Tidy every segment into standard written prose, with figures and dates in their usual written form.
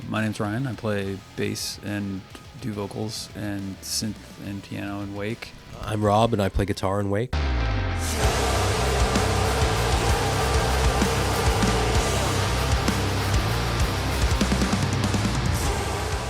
My name's Ryan. I play bass and do vocals and synth and piano in Wake. I'm Rob, and I play guitar in Wake.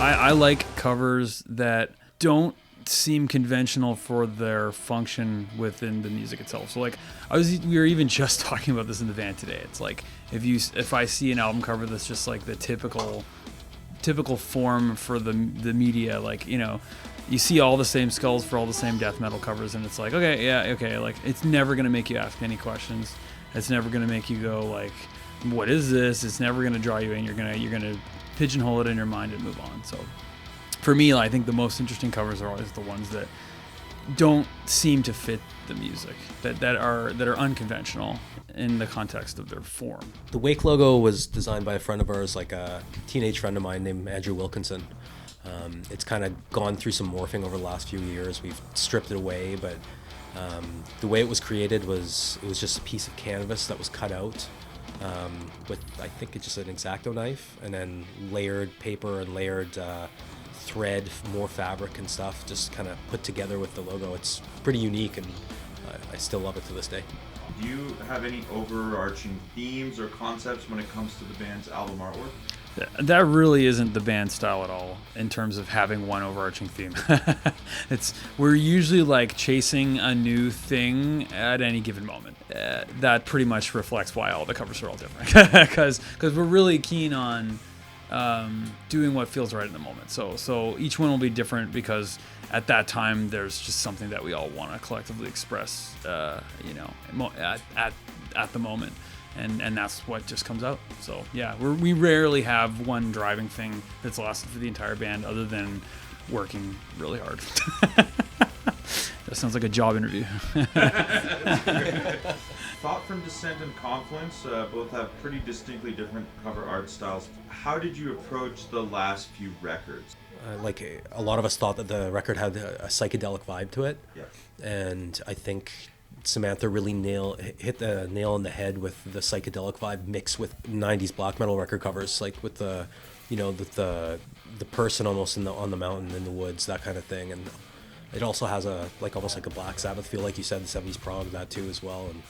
I like covers that don't seem conventional for their function within the music itself. So like we were even just talking about this in the van today. It's like if I see an album cover that's just like the typical form for the media, like, you know, you see all the same skulls for all the same death metal covers, and it's like, okay, like it's never gonna make you ask any questions. It's never gonna make you go like, what is this? It's never gonna draw you in. You're gonna pigeonhole it in your mind and move on. So for me, I think the most interesting covers are always the ones that don't seem to fit the music, that are unconventional in the context of their form. The Wake logo was designed by a friend of ours, like a teenage friend of mine named Andrew Wilkinson. It's kind of gone through some morphing over the last few years. We've stripped it away, but the way it was created was just a piece of canvas that was cut out with, I think it's just an X-Acto knife, and then layered paper and layered thread, more fabric and stuff, just kind of put together with the logo. It's pretty unique, and I still love it to this day. Do you have any overarching themes or concepts when it comes to the band's album artwork? That really isn't the band style at all in terms of having one overarching theme. We're usually like chasing a new thing at any given moment. That pretty much reflects why all the covers are all different, because we're really keen on doing what feels right in the moment. So each one will be different because at that time there's just something that we all want to collectively express, at the moment. And that's what just comes out. So yeah, we rarely have one driving thing that's lasted for the entire band, other than working really hard. That sounds like a job interview. Thought from Descent and Confluence both have pretty distinctly different cover art styles. How did you approach the last few records? Like a lot of us thought that the record had a psychedelic vibe to it. Yeah. And I think Samantha really hit the nail on the head with the psychedelic vibe mixed with 90s black metal record covers, like with the person almost on the mountain in the woods, that kind of thing. And it also has almost like a Black Sabbath feel, like you said, the 70s prog, that too as well. And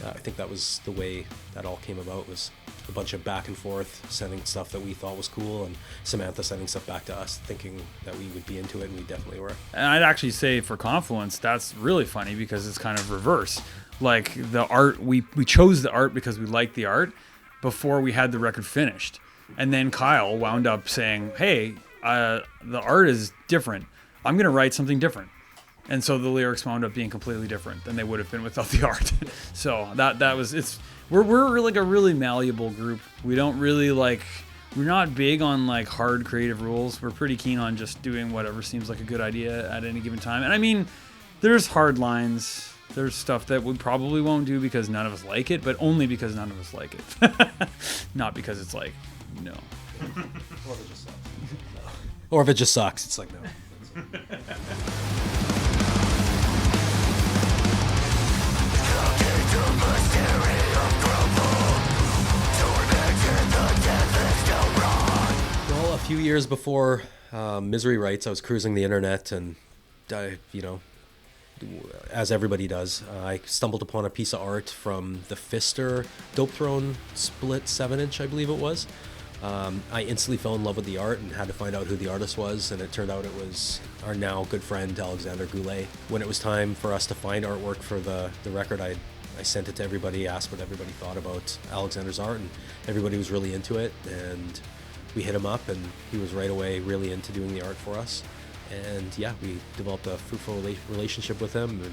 I think that was the way that all came about, was a bunch of back and forth, sending stuff that we thought was cool, and Samantha sending stuff back to us, thinking that we would be into it, and we definitely were. And I'd actually say for Confluence, that's really funny because it's kind of reverse. Like the art, we chose the art because we liked the art before we had the record finished. And then Kyle wound up saying, hey, the art is different. I'm going to write something different. And so the lyrics wound up being completely different than they would have been without the art. So we're like a really malleable group. We don't really we're not big on like hard creative rules. We're pretty keen on just doing whatever seems like a good idea at any given time. And I mean, there's hard lines. There's stuff that we probably won't do because none of us like it, but only because none of us like it. Not because it's like, no. Or if it just sucks. No. Or if it just sucks, it's like, no. Well, a few years before Misery Rites, I was cruising the internet, and as everybody does, I stumbled upon a piece of art from the Fister Dope Throne split 7-inch, I believe it was. I instantly fell in love with the art and had to find out who the artist was, and it turned out it was our now good friend Alexander Goulet. When it was time for us to find artwork for the record, I sent it to everybody, asked what everybody thought about Alexander's art, and everybody was really into it, and we hit him up, and he was right away really into doing the art for us. And yeah, we developed a fruitful relationship with him, and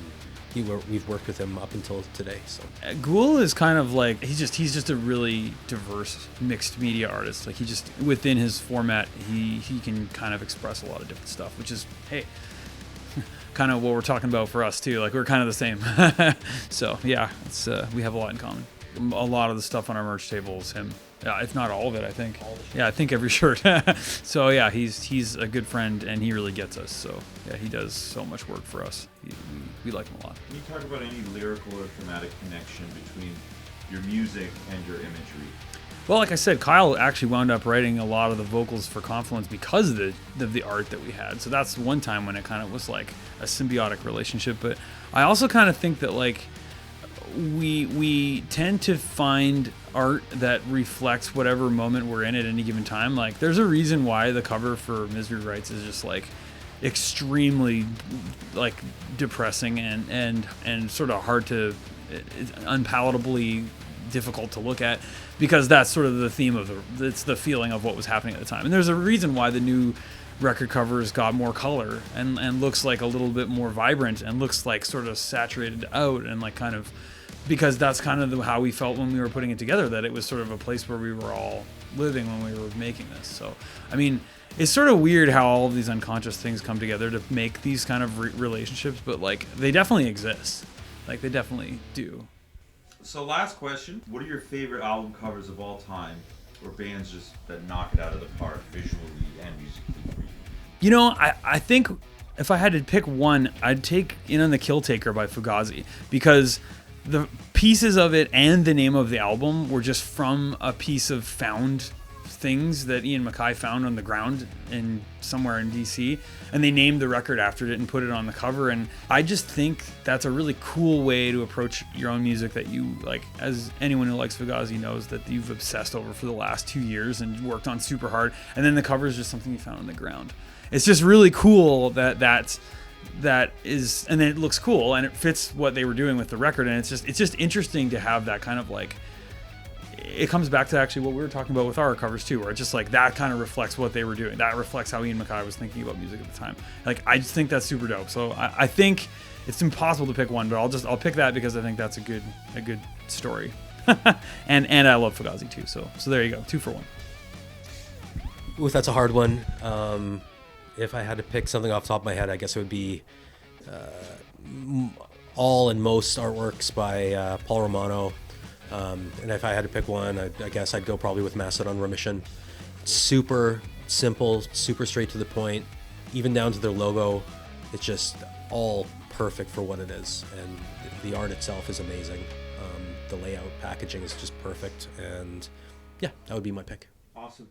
we've worked with him up until today. So Ghoul is kind of like he's just a really diverse mixed media artist. Like he just within his format, he can kind of express a lot of different stuff, which is kind of what we're talking about for us too. Like we're kind of the same. So yeah, it's we have a lot in common. A lot of the stuff on our merch table is him. Yeah, if not all of it, I think. Yeah, I think every shirt. So yeah, he's a good friend, and he really gets us. So yeah, he does so much work for us. We like him a lot. Can you talk about any lyrical or thematic connection between your music and your imagery? Well, like I said, Kyle actually wound up writing a lot of the vocals for Confluence because of the art that we had. So that's one time when it kind of was like a symbiotic relationship. But I also kind of think that like we tend to find art that reflects whatever moment we're in at any given time. Like there's a reason why the cover for Misery Rites is just like extremely like depressing and sort of hard to, unpalatably difficult to look at, because that's sort of the theme of it's the feeling of what was happening at the time. And there's a reason why the new record covers got more color and looks like a little bit more vibrant and looks like sort of saturated out and like kind of, because that's kind of how we felt when we were putting it together, that it was sort of a place where we were all living when we were making this. So I mean, it's sort of weird how all of these unconscious things come together to make these kind of relationships, but like they definitely exist. Like they definitely do. So last question, what are your favorite album covers of all time, or bands just that knock it out of the park visually and musically for you? You know, I think if I had to pick one, I'd take In on the Kill Taker by Fugazi, because the pieces of it and the name of the album were just from a piece of found things that Ian MacKaye found on the ground in somewhere in DC, and they named the record after it and put it on the cover. And I just think that's a really cool way to approach your own music that you like, as anyone who likes Fugazi knows, that you've obsessed over for the last 2 years and worked on super hard, and then the cover is just something you found on the ground. It's just really cool that is, and then it looks cool and it fits what they were doing with the record, and it's just interesting to have that kind of like, it comes back to actually what we were talking about with our covers too, where it's just like that kind of reflects what they were doing. That reflects how Ian MacKaye was thinking about music at the time. Like I just think that's super dope. So I think it's impossible to pick one, but I'll pick that because I think that's a good story. and I love Fugazi too. So there you go, 2 for 1. Ooh, that's a hard one. If I had to pick something off the top of my head, I guess it would be all and most artworks by Paul Romano. And if I had to pick one, I guess I'd go probably with Macedon Remission. Super simple, super straight to the point, even down to their logo. It's just all perfect for what it is, and the art itself is amazing. The layout, packaging is just perfect, and yeah, that would be my pick. Awesome.